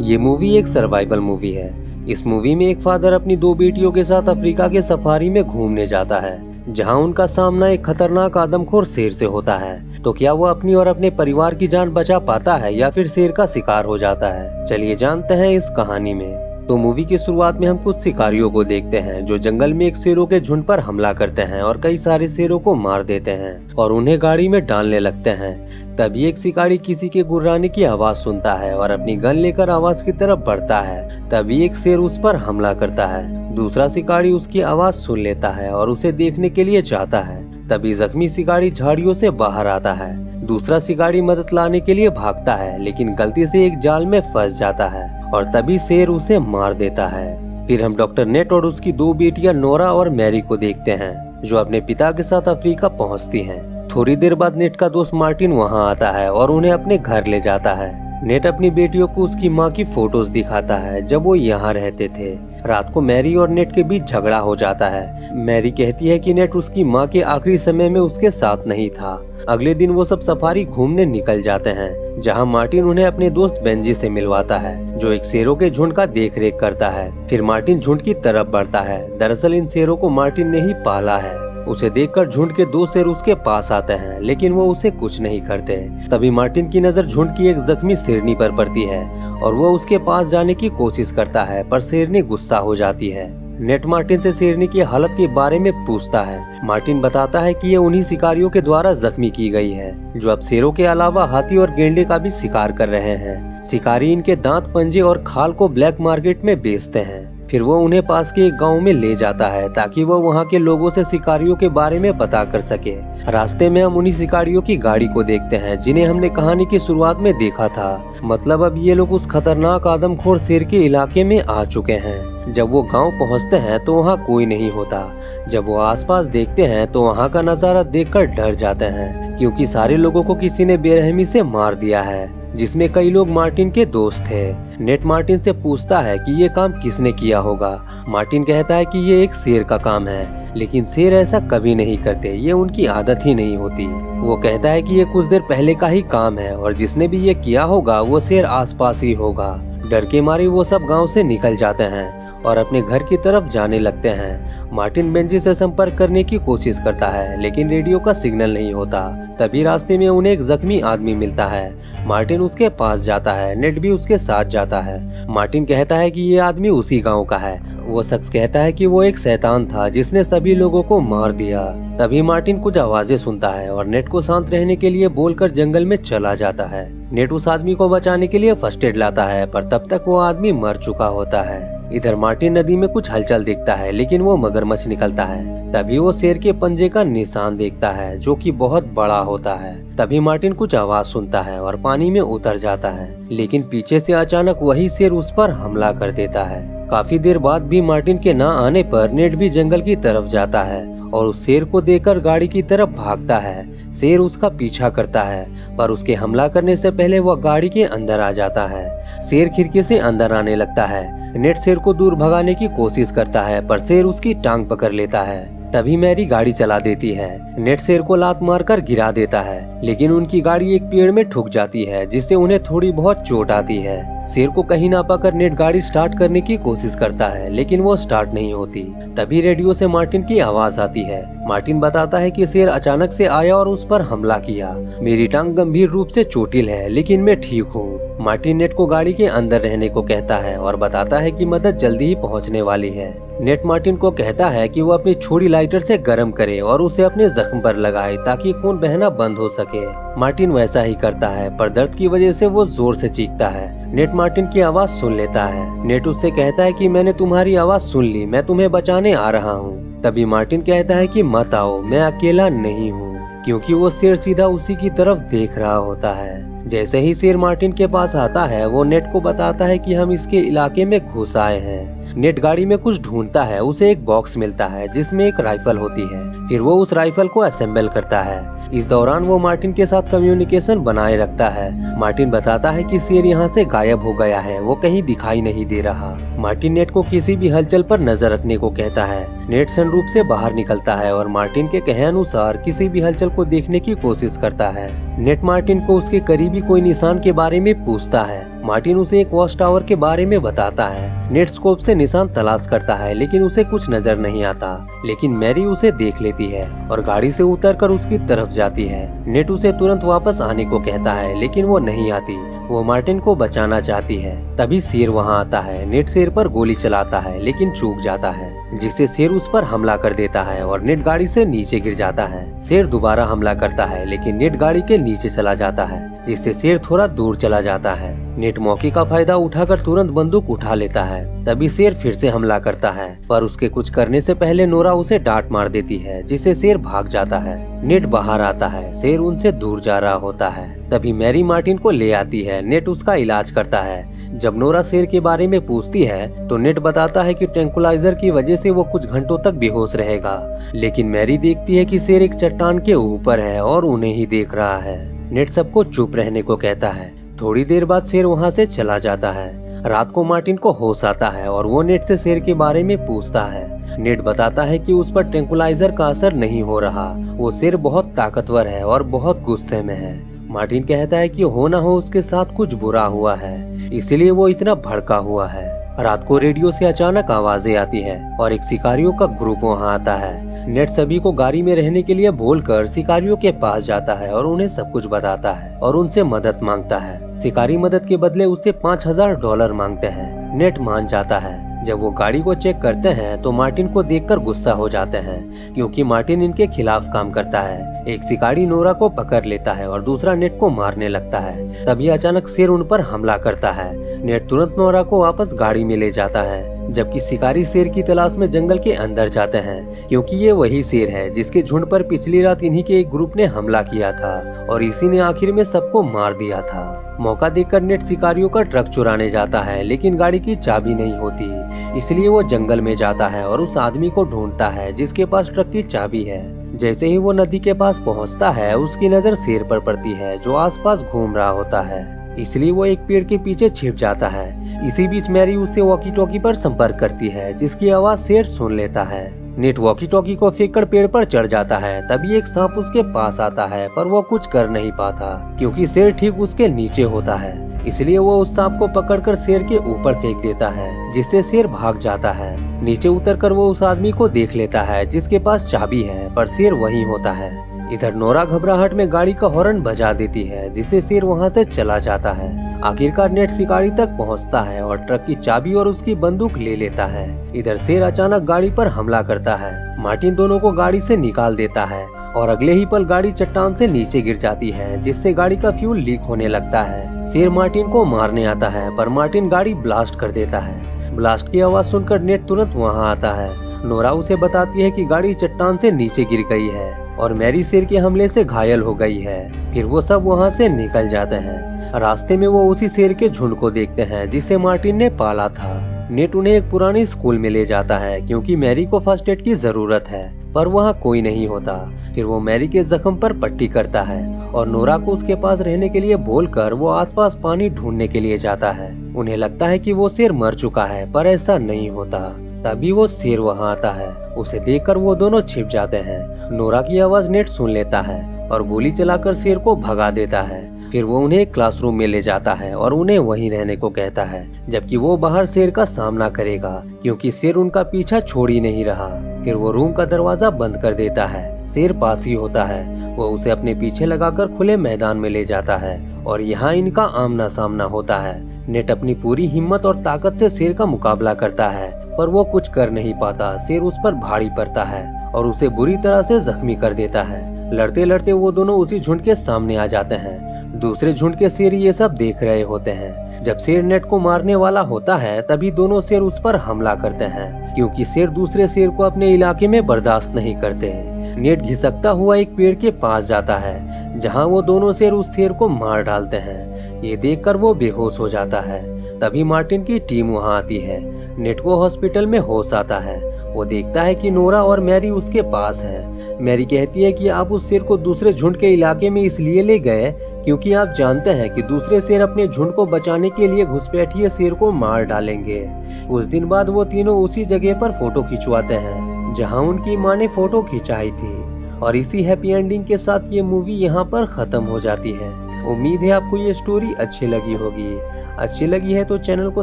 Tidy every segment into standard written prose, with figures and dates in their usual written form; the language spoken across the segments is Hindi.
ये मूवी एक सर्वाइवल मूवी है। इस मूवी में एक फादर अपनी 2 बेटियों के साथ अफ्रीका के सफारी में घूमने जाता है, जहां उनका सामना एक खतरनाक आदमखोर शेर से होता है। तो क्या वो अपनी और अपने परिवार की जान बचा पाता है या फिर शेर का शिकार हो जाता है? चलिए जानते हैं इस कहानी में। तो मूवी की शुरुआत में हम कुछ शिकारियों को देखते हैं जो जंगल में एक शेरों के झुंड पर हमला करते हैं और कई सारे शेरों को मार देते हैं और उन्हें गाड़ी में डालने लगते हैं। तभी एक शिकारी किसी के गुर्राने की आवाज सुनता है और अपनी गन लेकर आवाज की तरफ बढ़ता है। तभी एक शेर उस पर हमला करता है। दूसरा शिकारी उसकी आवाज सुन लेता है और उसे देखने के लिए जाता है। तभी जख्मी शिकारी झाड़ियों से बाहर आता है। दूसरा शिकारी मदद लाने के लिए भागता है, लेकिन गलती से एक जाल में फंस जाता है और तभी शेर उसे मार देता है। फिर हम डॉक्टर नेट और उसकी 2 बेटियां नोरा और मैरी को देखते हैं, जो अपने पिता के साथ अफ्रीका पहुंचती हैं। थोड़ी देर बाद नेट का दोस्त मार्टिन वहां आता है और उन्हें अपने घर ले जाता है। नेट अपनी बेटियों को उसकी माँ की फोटोज दिखाता है जब वो यहाँ रहते थे। रात को मैरी और नेट के बीच झगड़ा हो जाता है। मैरी कहती है कि नेट उसकी माँ के आखिरी समय में उसके साथ नहीं था। अगले दिन वो सब सफारी घूमने निकल जाते हैं, जहाँ मार्टिन उन्हें अपने दोस्त बेंजी से मिलवाता है, जो एक शेरों के झुंड का देखरेख करता है। फिर मार्टिन झुंड की तरफ बढ़ता है। दरअसल इन शेरों को मार्टिन ने ही पाला है। उसे देखकर झुंड के 2 शेर उसके पास आते हैं, लेकिन वो उसे कुछ नहीं करते। तभी मार्टिन की नजर झुंड की एक जख्मी शेरनी पर पड़ती है और वो उसके पास जाने की कोशिश करता है, पर शेरनी गुस्सा हो जाती है। नेट मार्टिन से शेरनी की हालत के बारे में पूछता है। मार्टिन बताता है कि ये उन्हीं शिकारियों के द्वारा जख्मी की गई है, जो अब शेरों के अलावा हाथी और गेंडे का भी शिकार कर रहे हैं। शिकारी इनके दांत, पंजे और खाल को ब्लैक मार्केट में बेचते हैं। फिर वो उन्हें पास के एक गांव में ले जाता है ताकि वो वहाँ के लोगों से शिकारियों के बारे में पता कर सके। रास्ते में हम उन्हीं शिकारियों की गाड़ी को देखते हैं जिन्हें हमने कहानी की शुरुआत में देखा था। मतलब अब ये लोग उस खतरनाक आदमखोर शेर के इलाके में आ चुके हैं। जब वो गांव पहुंचते हैं तो वहाँ कोई नहीं होता। जब वो आसपास देखते हैं तो वहाँ का नजारा देखकर डर जाते हैं, क्योंकि सारे लोगों को किसी ने बेरहमी से मार दिया है, जिसमें कई लोग मार्टिन के दोस्त थे। नेट मार्टिन से पूछता है कि ये काम किसने किया होगा। मार्टिन कहता है कि ये एक शेर का काम है, लेकिन शेर ऐसा कभी नहीं करते, ये उनकी आदत ही नहीं होती। वो कहता है कि ये कुछ देर पहले का ही काम है और जिसने भी ये किया होगा वो शेर आसपास ही होगा। डर के मारे वो सब गांव से निकल जाते हैं और अपने घर की तरफ जाने लगते हैं। मार्टिन बेंजी से संपर्क करने की कोशिश करता है, लेकिन रेडियो का सिग्नल नहीं होता। तभी रास्ते में उन्हें एक जख्मी आदमी मिलता है। मार्टिन उसके पास जाता है। नेट भी उसके साथ जाता है। मार्टिन कहता है कि ये आदमी उसी गांव का है। वो शख्स कहता है कि वो एक शैतान था जिसने सभी लोगों को मार दिया। तभी मार्टिन कुछ आवाजें सुनता है और नेट को शांत रहने के लिए बोलकर जंगल में चला जाता है। नेट उस आदमी को बचाने के लिए फर्स्ट एड लाता है, पर तब तक वो आदमी मर चुका होता है। इधर मार्टिन नदी में कुछ हलचल देखता है, लेकिन वो मगरमच्छ निकलता है। तभी वो शेर के पंजे का निशान देखता है, जो कि बहुत बड़ा होता है। तभी मार्टिन कुछ आवाज सुनता है और पानी में उतर जाता है, लेकिन पीछे से अचानक वही शेर उस पर हमला कर देता है। काफी देर बाद भी मार्टिन के ना आने पर नेट भी जंगल की तरफ जाता है और उस शेर को देखकर गाड़ी की तरफ भागता है। शेर उसका पीछा करता है, पर उसके हमला करने से पहले वह गाड़ी के अंदर आ जाता है। शेर खिड़की से अंदर आने लगता है। नेट शेर को दूर भगाने की कोशिश करता है, पर शेर उसकी टांग पकड़ लेता है। तभी मैरी गाड़ी चला देती है। नेट शेर को लात मारकर गिरा देता है, लेकिन उनकी गाड़ी एक पेड़ में ठुक जाती है, जिससे उन्हें थोड़ी बहुत चोट आती है। शेर को कहीं ना पाकर नेट गाड़ी स्टार्ट करने की कोशिश करता है, लेकिन वो स्टार्ट नहीं होती। तभी रेडियो से मार्टिन की आवाज आती है। मार्टिन बताता है कि शेर अचानक से आया और उस पर हमला किया। मेरी टांग गंभीर रूप से चोटिल है, लेकिन मैं ठीक हूँ। मार्टिन नेट को गाड़ी के अंदर रहने को कहता है और बताता है कि मदद जल्दी ही पहुँचने वाली है। नेट मार्टिन को कहता है कि वो अपनी छोड़ी लाइटर से गर्म करे और उसे अपने जख्म पर लगाए ताकि खून बहना बंद हो सके। मार्टिन वैसा ही करता है, पर दर्द की वजह से वो जोर से चीखता है। नेट मार्टिन की आवाज सुन लेता है। नेट उससे कहता है कि मैंने तुम्हारी आवाज सुन ली, मैं तुम्हें बचाने आ रहा हूँ। तभी मार्टिन कहता है कि मत आओ, मैं अकेला नहीं हूँ, क्योंकि वो शेर सीधा उसी की तरफ देख रहा होता है। जैसे ही शेर मार्टिन के पास आता है, वो नेट को बताता है कि हम इसके इलाके में घुस आए हैं। नेट गाड़ी में कुछ ढूंढता है। उसे एक बॉक्स मिलता है जिसमें एक राइफल होती है। फिर वो उस राइफल को असेंबल करता है। इस दौरान वो मार्टिन के साथ कम्युनिकेशन बनाए रखता है। मार्टिन बताता है कि शेर यहाँ से गायब हो गया है, वो कहीं दिखाई नहीं दे रहा। मार्टिन नेट को किसी भी हलचल पर नजर रखने को कहता है। नेट सनरूफ से बाहर निकलता है और मार्टिन के कहे अनुसार किसी भी हलचल को देखने की कोशिश करता है। नेट मार्टिन को उसके करीबी कोई निशान के बारे में पूछता है। मार्टिन उसे एक वॉच टावर के बारे में बताता है। नेट स्कोप से निशान तलाश करता है लेकिन उसे कुछ नजर नहीं आता, लेकिन मैरी उसे देख लेती है और गाड़ी से उतरकर उसकी तरफ जाती है। नेट उसे तुरंत वापस आने को कहता है लेकिन वो नहीं आती। वो मार्टिन को बचाना चाहती है। तभी शेर वहाँ आता है। नेट शेर पर गोली चलाता है लेकिन चूक जाता है, जिससे शेर उस पर हमला कर देता है और नेट गाड़ी से नीचे गिर जाता है। शेर दोबारा हमला करता है लेकिन नेट गाड़ी के नीचे चला जाता है, जिससे शेर थोड़ा दूर चला जाता है। नेट मौके का फायदा उठाकर तुरंत बंदूक उठा लेता है। तभी शेर फिर से हमला करता है, पर उसके कुछ करने से पहले नोरा उसे डांट मार देती है, जिससे शेर भाग जाता है। नेट बाहर आता है। शेर उनसे दूर जा रहा होता है। तभी मैरी मार्टिन को ले आती है। नेट उसका इलाज करता है। जब नोरा शेर के बारे में पूछती है तो नेट बताता है कि ट्रैंकुलाइजर की वजह से वो कुछ घंटों तक बेहोश रहेगा, लेकिन मैरी देखती है कि शेर एक चट्टान के ऊपर है और उन्हें ही देख रहा है। नेट सबको चुप रहने को कहता है। थोड़ी देर बाद शेर वहाँ से चला जाता है। रात को मार्टिन को होश आता है और वो नेट से शेर के बारे में पूछता है। नेट बताता है कि उस पर ट्रैंकुलाइजर का असर नहीं हो रहा। वो शेर बहुत ताकतवर है और बहुत गुस्से में है। मार्टिन कहता है कि हो ना हो उसके साथ कुछ बुरा हुआ है, इसलिए वो इतना भड़का हुआ है। रात को रेडियो से अचानक आवाजें आती है और एक शिकारियों का ग्रुप वहाँ आता है। नेट सभी को गाड़ी में रहने के लिए बोलकर शिकारियों के पास जाता है और उन्हें सब कुछ बताता है और उनसे मदद मांगता है। शिकारी मदद के बदले उससे $5000 मांगते हैं। नेट मान जाता है। जब वो गाड़ी को चेक करते हैं तो मार्टिन को देखकर गुस्सा हो जाते हैं, क्योंकि मार्टिन इनके खिलाफ काम करता है। एक शिकारी नोरा को पकड़ लेता है और दूसरा नेट को मारने लगता है। तभी अचानक शेर उन पर हमला करता है। नेट तुरंत नोरा को वापस गाड़ी में ले जाता है, जबकि शिकारी शेर की तलाश में जंगल के अंदर जाते हैं, क्योंकि ये वही शेर है जिसके झुंड पर पिछली रात इन्हीं के एक ग्रुप ने हमला किया था और इसी ने आखिर में सबको मार दिया था। मौका देखकर नेट शिकारियों का ट्रक चुराने जाता है, लेकिन गाड़ी की चाबी नहीं होती, इसलिए वो जंगल में जाता है और उस आदमी को ढूंढता है जिसके पास ट्रक की चाबी है। जैसे ही वो नदी के पास पहुंचता है, उसकी नजर शेर पर पड़ती है जो आसपास घूम रहा होता है, इसलिए वो एक पेड़ के पीछे छिप जाता है। इसी बीच मैरी उससे वॉकी टॉकी पर संपर्क करती है, जिसकी आवाज शेर सुन लेता है। नेट वॉकी टॉकी को फेंककर पेड़ पर चढ़ जाता है। तभी एक सांप उसके पास आता है, पर वो कुछ कर नहीं पाता क्योंकि शेर ठीक उसके नीचे होता है। इसलिए वो उस सांप को पकड़कर शेर के ऊपर फेंक देता है, जिससे शेर भाग जाता है। नीचे उतरकर वो उस आदमी को देख लेता है जिसके पास चाबी है, पर शेर वहीं होता है। इधर नोरा घबराहट में गाड़ी का हॉर्न बजा देती है, जिससे शेर वहां से चला जाता है। आखिरकार नेट शिकारी तक पहुंचता है और ट्रक की चाबी और उसकी बंदूक ले लेता है। इधर शेर अचानक गाड़ी पर हमला करता है। मार्टिन दोनों को गाड़ी से निकाल देता है और अगले ही पल गाड़ी चट्टान से नीचे गिर जाती है, जिससे गाड़ी का फ्यूल लीक होने लगता है। शेर मार्टिन को मारने आता है, पर मार्टिन गाड़ी ब्लास्ट कर देता है। ब्लास्ट की आवाज सुनकर नेट तुरंत वहां आता है। नोरा उसे बताती है कि गाड़ी चट्टान से नीचे गिर गई है और मैरी शेर के हमले से घायल हो गई है। फिर वो सब वहाँ से निकल जाते हैं। रास्ते में वो उसी शेर के झुंड को देखते हैं जिसे मार्टिन ने पाला था। नेट उन्हें एक पुरानी स्कूल में ले जाता है, क्योंकि मैरी को फर्स्ट एड की जरूरत है, पर वहाँ कोई नहीं होता। फिर वो मैरी के जख्म पर पट्टी करता है और नोरा को उसके पास रहने के लिए बोलकर वो आसपास पानी ढूंढने के लिए जाता है। उन्हें लगता है कि वो शेर मर चुका है, पर ऐसा नहीं होता। तभी वो शेर वहाँ आता है। उसे देखकर वो दोनों छिप जाते हैं। नोरा की आवाज नेट सुन लेता है और गोली चलाकर शेर को भगा देता है। फिर वो उन्हें क्लासरूम में ले जाता है और उन्हें वहीं रहने को कहता है, जबकि वो बाहर शेर का सामना करेगा, क्योंकि शेर उनका पीछा छोड़ ही नहीं रहा। फिर वो रूम का दरवाजा बंद कर देता है। शेर पास ही होता है। वो उसे अपने पीछे लगाकर खुले मैदान में ले जाता है और यहाँ इनका आमना सामना होता है। नेट अपनी पूरी हिम्मत और ताकत से शेर का मुकाबला करता है, पर वो कुछ कर नहीं पाता। शेर उस पर भारी पड़ता है और उसे बुरी तरह से जख्मी कर देता है। लड़ते लड़ते वो दोनों उसी झुंड के सामने आ जाते हैं। दूसरे झुंड के शेर ये सब देख रहे होते हैं। जब शेर नेट को मारने वाला होता है, तभी दोनों शेर उस पर हमला करते हैं, क्योंकि शेर दूसरे शेर को अपने इलाके में बर्दाश्त नहीं करते। नेट घिसकता हुआ एक पेड़ के पास जाता है, जहाँ वो दोनों शेर उस शेर को मार डालते हैं। ये देखकर वो बेहोश हो जाता है। तभी मार्टिन की टीम वहाँ आती है। नेट को हॉस्पिटल में होश आता है। वो देखता है कि नोरा और मैरी उसके पास है। मैरी कहती है कि आप उस शेर को दूसरे झुंड के इलाके में इसलिए ले गए क्योंकि आप जानते हैं कि दूसरे शेर अपने झुंड को बचाने के लिए घुसपैठिए शेर को मार डालेंगे। उस दिन बाद वो तीनों उसी जगह पर फोटो खिंचवाते हैं जहां उनकी मां ने फोटो खिंचाई थी, और इसी हैप्पी एंडिंग के साथ ये मूवी यहाँ पर खत्म हो जाती है। उम्मीद है आपको ये स्टोरी अच्छी लगी होगी। अच्छी लगी है तो चैनल को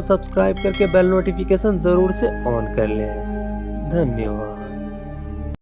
सब्सक्राइब करके बेल नोटिफिकेशन जरूर से ऑन कर लें। धन्यवाद।